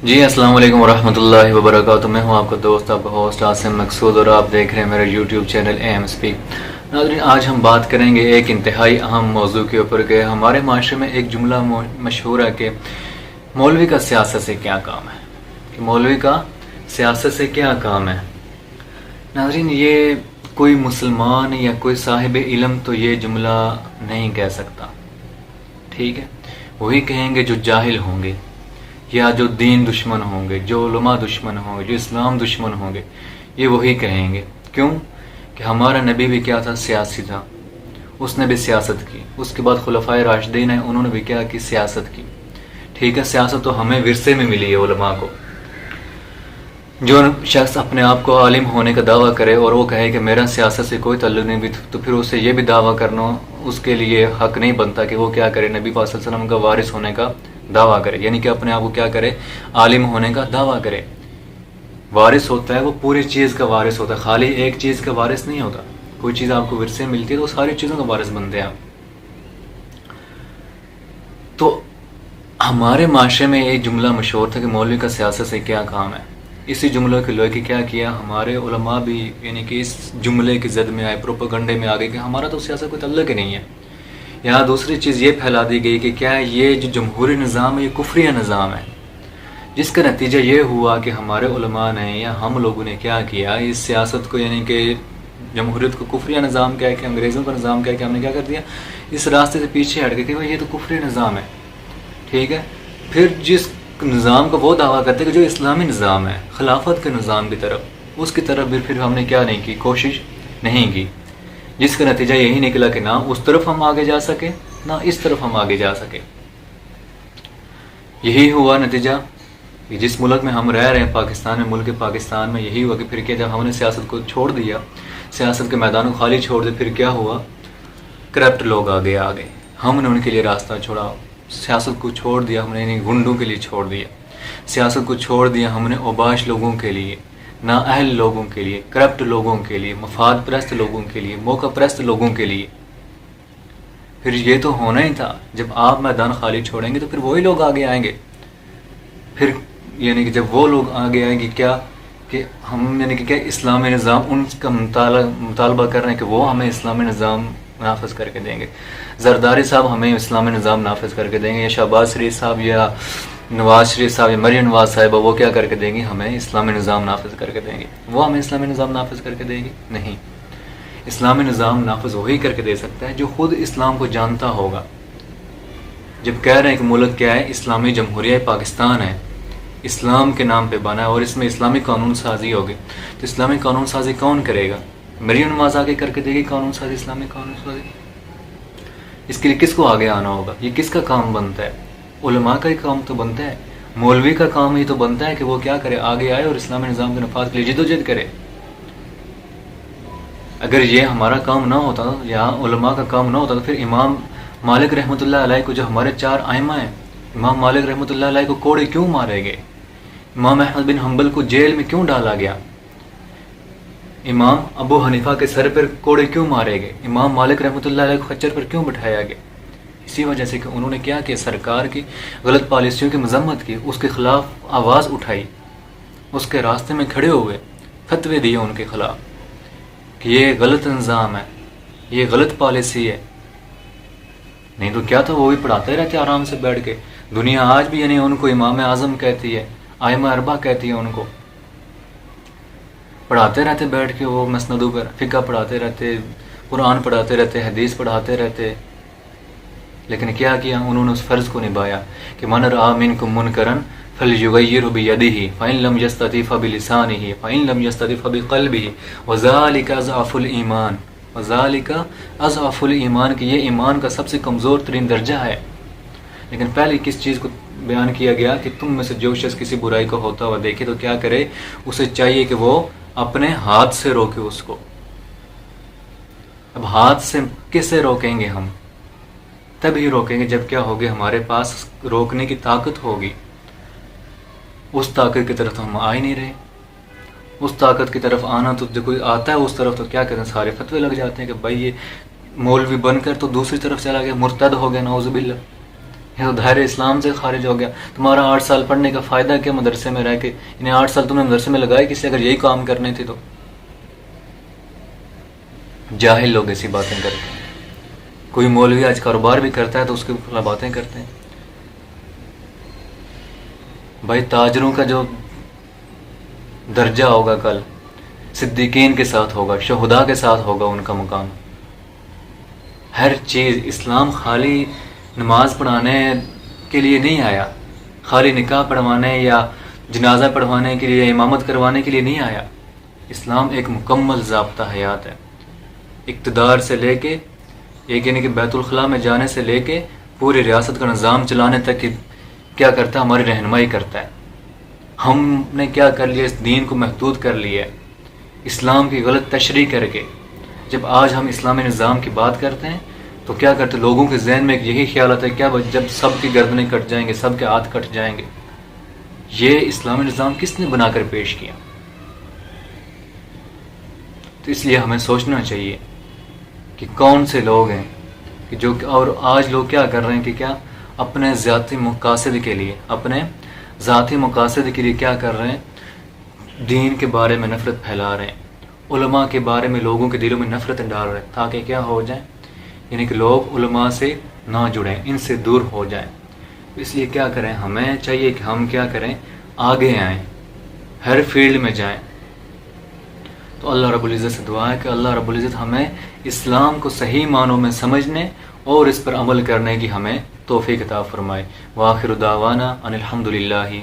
جی السلام علیکم ورحمۃ اللہ وبرکاتہ. میں ہوں آپ کا دوست، آپ کا ہوسٹ عاصم مقصود، اور آپ دیکھ رہے ہیں میرا یوٹیوب چینل ایم اسپیک. ناظرین، آج ہم بات کریں گے ایک انتہائی اہم موضوع کے اوپر کہ ہمارے معاشرے میں ایک جملہ مشہور ہے کہ مولوی کا سیاست سے کیا کام ہے. کہ مولوی کا سیاست سے کیا کام ہے. ناظرین، یہ کوئی مسلمان یا کوئی صاحب علم تو یہ جملہ نہیں کہہ سکتا. ٹھیک ہے، وہی کہیں گے جو جاہل ہوں گے، یا جو دین دشمن ہوں گے، جو علماء دشمن ہوں گے، جو اسلام دشمن ہوں گے، یہ وہی کہیں گے. کیوں؟ کہ ہمارا نبی بھی کیا تھا؟ سیاسی تھا. اس نے بھی سیاست کی. اس کے بعد خلفائے راشدین ہیں، انہوں نے بھی کیا کی؟ سیاست کی. ٹھیک ہے، سیاست تو ہمیں ورثے میں ملی ہے علماء کو. جو شخص اپنے آپ کو عالم ہونے کا دعویٰ کرے اور وہ کہے کہ میرا سیاست سے کوئی تعلق نہیں، بھی تو پھر اسے یہ بھی دعویٰ کرنا اس کے لیے حق نہیں بنتا کہ وہ کیا کرے؟ نبی پاک صلی اللہ علیہ وسلم کا وارث ہونے کا دعویٰ کرے. یعنی کہ اپنے آپ کو کیا کرے؟ عالم ہونے کا دعویٰ کرے. وارث ہوتا ہے وہ پوری چیز کا وارث ہوتا ہے، خالی ایک چیز کا وارث نہیں ہوتا. کوئی چیز آپ کو ورثے ملتی ہے تو وہ ساری چیزوں کا وارث بنتے ہیں آپ. تو ہمارے معاشرے میں ایک جملہ مشہور تھا کہ مولوی کا سیاست سے کیا کام ہے. اسی جملے کے لوگ کیا کیا، ہمارے علماء بھی یعنی کہ اس جملے کی زد میں آئے، پروپیگنڈے میں آ گئے کہ ہمارا تو سیاست کوئی تعلق ہی نہیں ہے. یہاں دوسری چیز یہ پھیلا دی گئی کہ کیا یہ جو جمہوری نظام ہے یہ کفریہ نظام ہے، جس کا نتیجہ یہ ہوا کہ ہمارے علماء نے یا ہم لوگوں نے کیا کیا، اس سیاست کو یعنی کہ جمہوریت کو کفریہ نظام کہہ کے، انگریزوں کا نظام کہہ کے ہم نے کیا کر دیا؟ اس راستے سے پیچھے ہٹ گئے کہ یہ تو کفری نظام ہے. ٹھیک ہے، پھر جس نظام کا وہ دعویٰ کرتے کہ جو اسلامی نظام ہے، خلافت کے نظام کی طرف، اس کی طرف بھی پھر ہم نے کیا نہیں کی؟ کوشش نہیں کی. جس کا نتیجہ یہی نکلا کہ نہ اس طرف ہم آگے جا سکے، نہ اس طرف ہم آگے جا سکے. یہی ہوا نتیجہ کہ جس ملک میں ہم رہ رہے ہیں، پاکستان میں، ملک پاکستان میں یہی ہوا کہ پھر کیا، جب ہم نے سیاست کو چھوڑ دیا، سیاست کے میدان کو خالی چھوڑ دیا، پھر کیا ہوا؟ کرپٹ لوگ آگے آ گئے. ہم نے ان کے لیے راستہ چھوڑا. سیاست کو چھوڑ دیا ہم نے، گنڈوں کے لیے چھوڑ دیا. سیاست کو چھوڑ دیا ہم نے اوباش لوگوں کے لیے، نااہل لوگوں کے لیے، کرپٹ لوگوں کے لیے، مفاد پرست لوگوں کے لیے، موقع پرست لوگوں کے لیے. پھر یہ تو ہونا ہی تھا. جب آپ میدان خالی چھوڑیں گے تو پھر وہی لوگ آگے آئیں گے. پھر یعنی کہ جب وہ لوگ آگے آئیں گے کیا کہ ہم یعنی کہ کیا اسلامی نظام ان کا مطالبہ کر رہے ہیں کہ وہ ہمیں اسلامی نظام نافذ کر کے دیں گے. زرداری صاحب ہمیں اسلامی نظام نافذ کر کے دیں گے، یا شہباز شریف صاحب یا نواز شریف صاحب یا مریم نواز صاحبہ وہ کیا کر کے دیں گے؟ ہمیں اسلامی نظام نافذ کر کے دیں گے. وہ ہمیں اسلامی نظام نافذ کر کے دیں گے؟ نہیں. اسلامی نظام نافذ وہی کر کے دے سکتا ہے جو خود اسلام کو جانتا ہوگا. جب کہہ رہے ہیں کہ ملک کیا ہے؟ اسلامی جمہوریہ پاکستان ہے، اسلام کے نام پہ بنا ہے اور اس میں اسلامی قانون سازی ہوگی، تو اسلامی قانون سازی کون کرے گا؟ مریم نواز آگے کر کے دے گی قانون سازی، اسلامی قانون سازی. اس کے لیے کس کو آگے آنا ہوگا؟ یہ کس کا کام بنتا ہے؟ علماء کا ہی کام تو بنتا ہے. مولوی کا کام ہی تو بنتا ہے کہ وہ کیا کرے؟ آگے آئے اور اسلامی نظام کے نفاذ کے لیے جدوجہد کرے. اگر یہ ہمارا کام نہ ہوتا، یا علماء کا کام نہ ہوتا، تو پھر امام مالک رحمۃ اللہ علیہ کو، جو ہمارے 4 ائمہ ہیں، امام مالک رحمۃ اللہ علیہ کو کوڑے کیوں مارے گئے؟ امام احمد بن حنبل کو جیل میں کیوں ڈالا گیا؟ امام ابو حنیفہ کے سر پر کوڑے کیوں مارے گئے؟ امام مالک رحمۃ اللہ علیہ کو خچر پر کیوں بٹھایا گیا؟ اسی وجہ سے کہ انہوں نے کیا کیا؟ سرکار کی غلط پالیسیوں کی مذمت کی، اس کے خلاف آواز اٹھائی، اس کے راستے میں کھڑے ہوئے، فتوے دیے ان کے خلاف کہ یہ غلط نظام ہے، یہ غلط پالیسی ہے. نہیں تو کیا تھا؟ وہ بھی پڑھاتے رہتے آرام سے بیٹھ کے. دنیا آج بھی یعنی ان کو امام اعظم کہتی ہے، ائمہ اربعہ کہتی ہے ان کو. پڑھاتے رہتے بیٹھ کے وہ مسندوں پر، فقہ پڑھاتے رہتے، قرآن پڑھاتے رہتے، حدیث پڑھاتے رہتے. لیکن کیا کیا انہوں نے؟ اس فرض کو نبھایا کہ من رأى منکم منکرا فلیغیرہ بیدہ فإن لم یستطع فبلسانہ فإن لم یستطع فبقلبہ وذلک اضعف الایمان. وذلک اضعف الایمان، کہ یہ ایمان کا سب سے کمزور ترین درجہ ہے. لیکن پہلے کس چیز کو بیان کیا گیا کہ تم میں سے جو شخص کسی برائی کو ہوتا ہوا دیکھے تو کیا کرے؟ اسے چاہیے کہ وہ اپنے ہاتھ سے روکے اس کو. اب ہاتھ سے کسے روکیں گے ہم؟ تب ہی روکیں گے جب کیا ہوگی؟ ہمارے پاس روکنے کی طاقت ہوگی. اس طاقت کی طرف تو ہم آ ہی نہیں رہے. اس طاقت کی طرف آنا تو جو کوئی آتا ہے اس طرف تو کیا کہتے ہیں؟ سارے فتوے لگ جاتے ہیں کہ بھائی یہ مولوی بن کر تو دوسری طرف چلا گیا، مرتد ہو گیا، نعوذ باللہ. یہ تو دائرۂ اسلام سے خارج ہو گیا. تمہارا 8 سال پڑھنے کا فائدہ کیا مدرسے میں رہ کے؟ انہیں 8 سال تم نے مدرسے میں لگائے کس لیے اگر یہی کام کرنے تھے تو؟ جاہل لوگ ایسی باتیں کرتے ہیں. کوئی مولوی آج کاروبار بھی کرتا ہے تو اس کے خلاف باتیں کرتے ہیں. بھائی تاجروں کا جو درجہ ہوگا کل صدیقین کے ساتھ ہوگا، شہداء کے ساتھ ہوگا ان کا مقام. ہر چیز اسلام خالی نماز پڑھانے کے لیے نہیں آیا، خالی نکاح پڑھوانے یا جنازہ پڑھوانے کے لیے، امامت کروانے کے لیے نہیں آیا. اسلام ایک مکمل ضابطہ حیات ہے. اقتدار سے لے کے ایک یعنی کہ بیت الخلاء میں جانے سے لے کے پوری ریاست کا نظام چلانے تک کیا کرتا ہے؟ ہماری رہنمائی کرتا ہے. ہم نے کیا کر لیا؟ اس دین کو محدود کر لیا ہے اسلام کی غلط تشریح کر کے. جب آج ہم اسلامی نظام کی بات کرتے ہیں تو کیا کرتے ہیں؟ لوگوں کے ذہن میں یہی خیال آتا ہے کیا جب سب کی گردنیں کٹ جائیں گے، سب کے ہاتھ کٹ جائیں گے. یہ اسلامی نظام کس نے بنا کر پیش کیا؟ تو اس لیے ہمیں سوچنا چاہیے کہ کون سے لوگ ہیں کہ جو، اور آج لوگ کیا کر رہے ہیں کہ کیا اپنے ذاتی مقاصد کے لیے، اپنے ذاتی مقاصد کے لیے کیا کر رہے ہیں؟ دین کے بارے میں نفرت پھیلا رہے ہیں، علماء کے بارے میں لوگوں کے دلوں میں نفرت ڈال رہے ہیں تاکہ کیا ہو جائیں؟ یعنی کہ لوگ علماء سے نہ جڑیں، ان سے دور ہو جائیں. اس لیے کیا کریں؟ ہمیں چاہیے کہ ہم کیا کریں؟ آگے آئیں، ہر فیلڈ میں جائیں. تو اللہ رب العزت سے دعا ہے کہ اللہ رب العزت ہمیں اسلام کو صحیح معنوں میں سمجھنے اور اس پر عمل کرنے کی ہمیں توفیق عطا فرمائے. وآخر دعوانا ان الحمد للہ